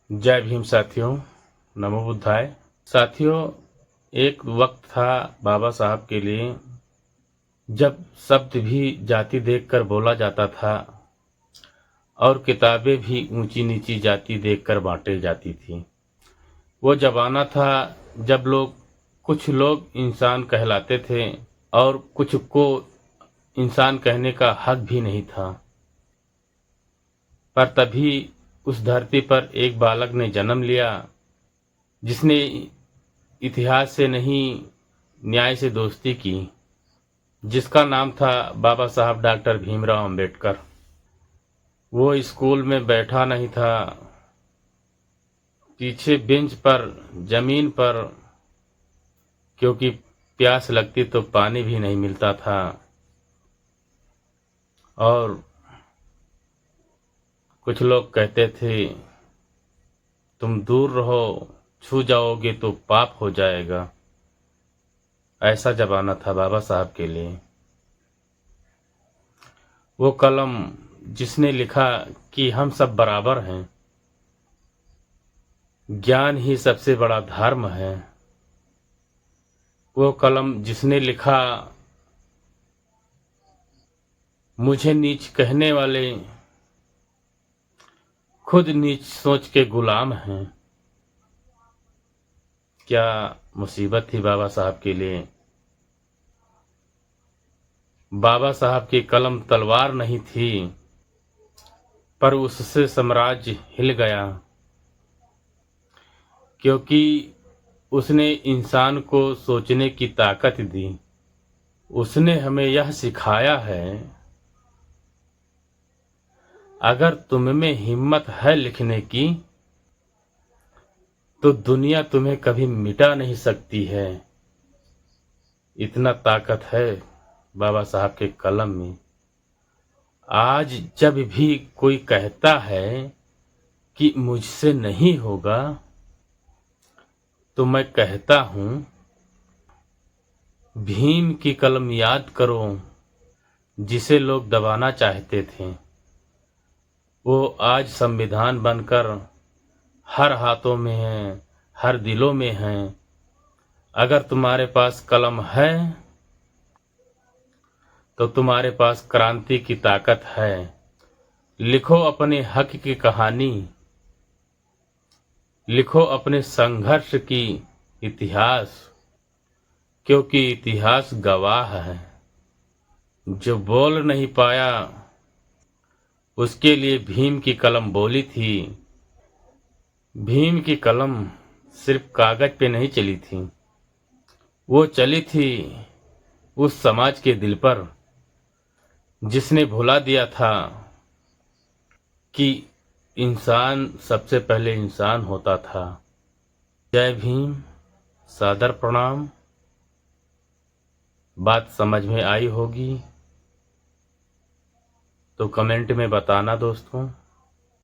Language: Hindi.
जय भीम साथियों, नमो बुद्धाय। साथियों, एक वक्त था बाबा साहब के लिए जब शब्द भी जाति देखकर बोला जाता था और किताबें भी ऊंची नीची जाति देखकर बांटे जाती थी। वो जमाना था जब कुछ लोग इंसान कहलाते थे और कुछ को इंसान कहने का हक भी नहीं था। पर तभी उस धरती पर एक बालक ने जन्म लिया जिसने इतिहास से नहीं न्याय से दोस्ती की, जिसका नाम था बाबा साहब डॉक्टर भीमराव अंबेडकर। वो स्कूल में बैठा नहीं था, पीछे बेंच पर जमीन पर, क्योंकि प्यास लगती तो पानी भी नहीं मिलता था और कुछ लोग कहते थे तुम दूर रहो, छू जाओगे तो पाप हो जाएगा। ऐसा जमाना था बाबा साहब के लिए। वो कलम जिसने लिखा कि हम सब बराबर हैं, ज्ञान ही सबसे बड़ा धर्म है। वो कलम जिसने लिखा मुझे नीच कहने वाले खुद नीच सोच के गुलाम हैं। क्या मुसीबत थी बाबा साहब के लिए। बाबा साहब की कलम तलवार नहीं थी, पर उससे साम्राज्य हिल गया, क्योंकि उसने इंसान को सोचने की ताकत दी। उसने हमें यह सिखाया है, अगर तुम में हिम्मत है लिखने की तो दुनिया तुम्हें कभी मिटा नहीं सकती है। इतना ताकत है बाबा साहब के कलम में। आज जब भी कोई कहता है कि मुझसे नहीं होगा, तो मैं कहता हूं भीम की कलम याद करो, जिसे लोग दबाना चाहते थे। वो आज संविधान बनकर हर हाथों में है, हर दिलों में है। अगर तुम्हारे पास कलम है तो तुम्हारे पास क्रांति की ताकत है। लिखो अपने हक की कहानी, लिखो अपने संघर्ष की इतिहास, क्योंकि इतिहास गवाह है। जो बोल नहीं पाया उसके लिए भीम की कलम बोली थी। भीम की कलम सिर्फ कागज पे नहीं चली थी, वो चली थी उस समाज के दिल पर जिसने भुला दिया था कि इंसान सबसे पहले इंसान होता था। जय भीम, सादर प्रणाम। बात समझ में आई होगी तो कमेंट में बताना दोस्तों।